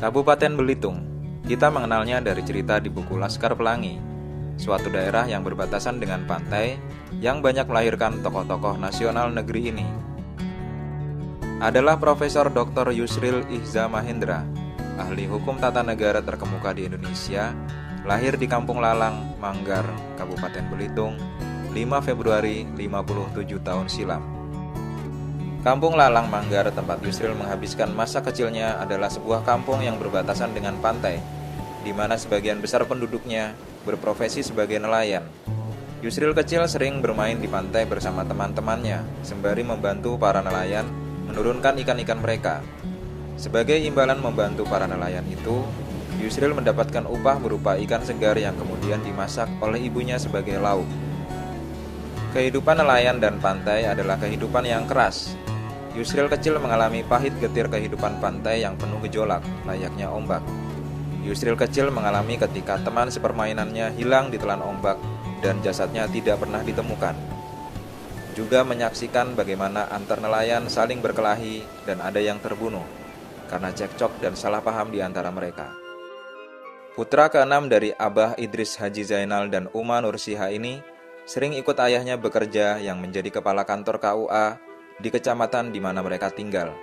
Kabupaten Belitung, kita mengenalnya dari cerita di buku Laskar Pelangi, suatu daerah yang berbatasan dengan pantai yang banyak melahirkan tokoh-tokoh nasional negeri ini. Adalah Profesor Dr. Yusril Ihza Mahendra, ahli hukum tata negara terkemuka di Indonesia, lahir di Kampung Lalang, Manggar, Kabupaten Belitung, 5 Februari 57 tahun silam. Kampung Lalang Manggar, tempat Yusril menghabiskan masa kecilnya, adalah sebuah kampung yang berbatasan dengan pantai, di mana sebagian besar penduduknya berprofesi sebagai nelayan. Yusril kecil sering bermain di pantai bersama teman-temannya, sembari membantu para nelayan menurunkan ikan-ikan mereka. Sebagai imbalan membantu para nelayan itu, Yusril mendapatkan upah berupa ikan segar yang kemudian dimasak oleh ibunya sebagai lauk. Kehidupan nelayan dan pantai adalah kehidupan yang keras. Yusril kecil mengalami pahit getir kehidupan pantai yang penuh gejolak, layaknya ombak. Yusril kecil mengalami ketika teman sepermainannya hilang ditelan ombak dan jasadnya tidak pernah ditemukan. Juga menyaksikan bagaimana antar nelayan saling berkelahi dan ada yang terbunuh karena cekcok dan salah paham di antara mereka. Putra keenam dari Abah Idris Haji Zainal dan Uma Nursiha ini sering ikut ayahnya bekerja yang menjadi kepala kantor KUA di kecamatan di mana mereka tinggal.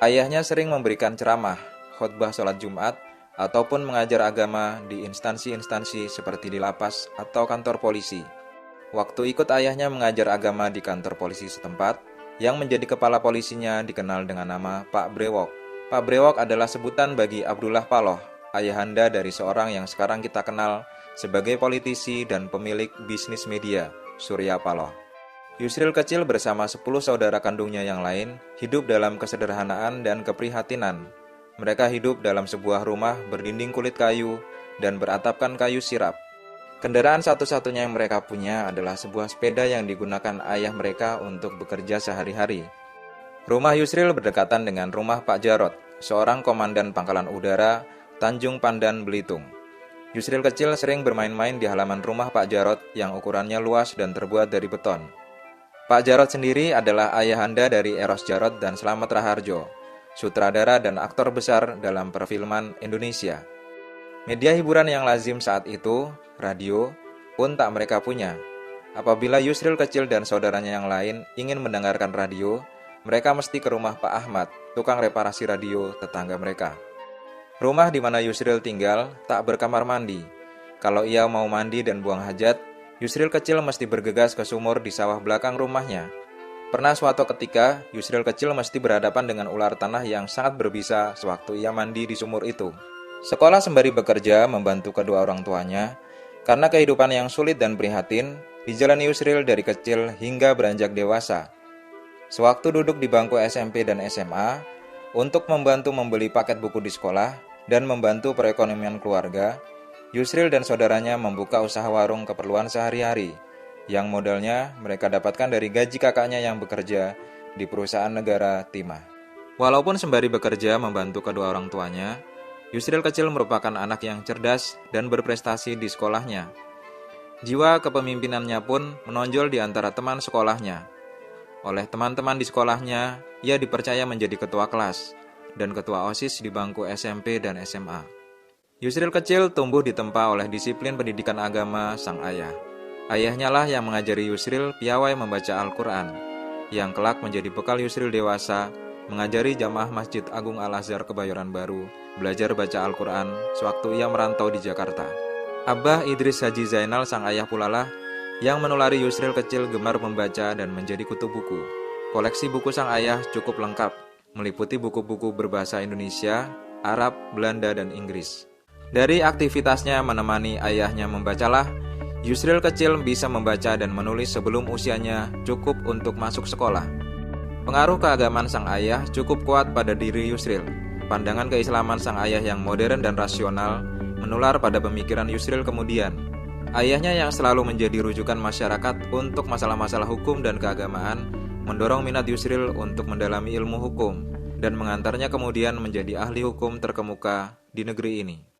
Ayahnya sering memberikan ceramah, khotbah sholat Jumat, ataupun mengajar agama di instansi-instansi seperti di lapas atau kantor polisi. Waktu ikut ayahnya mengajar agama di kantor polisi setempat, yang menjadi kepala polisinya dikenal dengan nama Pak Brewok. Pak Brewok adalah sebutan bagi Abdullah Paloh, ayahanda dari seorang yang sekarang kita kenal sebagai politisi dan pemilik bisnis media, Surya Paloh. Yusril kecil bersama 10 saudara kandungnya yang lain hidup dalam kesederhanaan dan keprihatinan. Mereka hidup dalam sebuah rumah berdinding kulit kayu dan beratapkan kayu sirap. Kendaraan satu-satunya yang mereka punya adalah sebuah sepeda yang digunakan ayah mereka untuk bekerja sehari-hari. Rumah Yusril berdekatan dengan rumah Pak Jarot, seorang komandan Pangkalan Udara Tanjung Pandan, Belitung. Yusril kecil sering bermain-main di halaman rumah Pak Jarot yang ukurannya luas dan terbuat dari beton. Pak Jarot sendiri adalah ayahanda dari Eros Jarot dan Slamet Raharjo, sutradara dan aktor besar dalam perfilman Indonesia. Media hiburan yang lazim saat itu, radio, pun tak mereka punya. Apabila Yusril kecil dan saudaranya yang lain ingin mendengarkan radio, mereka mesti ke rumah Pak Ahmad, tukang reparasi radio tetangga mereka. Rumah di mana Yusril tinggal tak berkamar mandi. Kalau ia mau mandi dan buang hajat, Yusril kecil mesti bergegas ke sumur di sawah belakang rumahnya. Pernah suatu ketika, Yusril kecil mesti berhadapan dengan ular tanah yang sangat berbisa sewaktu ia mandi di sumur itu. Sekolah sembari bekerja membantu kedua orang tuanya, karena kehidupan yang sulit dan prihatin, dijalani Yusril dari kecil hingga beranjak dewasa. Sewaktu duduk di bangku SMP dan SMA, untuk membantu membeli paket buku di sekolah dan membantu perekonomian keluarga, Yusril dan saudaranya membuka usaha warung keperluan sehari-hari, yang modalnya mereka dapatkan dari gaji kakaknya yang bekerja di perusahaan negara timah. Walaupun sembari bekerja membantu kedua orang tuanya, Yusril kecil merupakan anak yang cerdas dan berprestasi di sekolahnya. Jiwa kepemimpinannya pun menonjol di antara teman sekolahnya. Oleh teman-teman di sekolahnya, ia dipercaya menjadi ketua kelas dan ketua OSIS di bangku SMP dan SMA. Yusril kecil tumbuh ditempa oleh disiplin pendidikan agama sang ayah. Ayahnya lah yang mengajari Yusril piawai membaca Al-Quran, yang kelak menjadi bekal Yusril dewasa, mengajari jamaah Masjid Agung Al-Azhar Kebayoran Baru, belajar baca Al-Quran sewaktu ia merantau di Jakarta. Abah Idris Haji Zainal sang ayah pula lah yang menulari Yusril kecil gemar membaca dan menjadi kutu buku. Koleksi buku sang ayah cukup lengkap, meliputi buku-buku berbahasa Indonesia, Arab, Belanda, dan Inggris. Dari aktivitasnya menemani ayahnya membacalah, Yusril kecil bisa membaca dan menulis sebelum usianya cukup untuk masuk sekolah. Pengaruh keagamaan sang ayah cukup kuat pada diri Yusril. Pandangan keislaman sang ayah yang modern dan rasional menular pada pemikiran Yusril kemudian. Ayahnya yang selalu menjadi rujukan masyarakat untuk masalah-masalah hukum dan keagamaan mendorong minat Yusril untuk mendalami ilmu hukum dan mengantarnya kemudian menjadi ahli hukum terkemuka di negeri ini.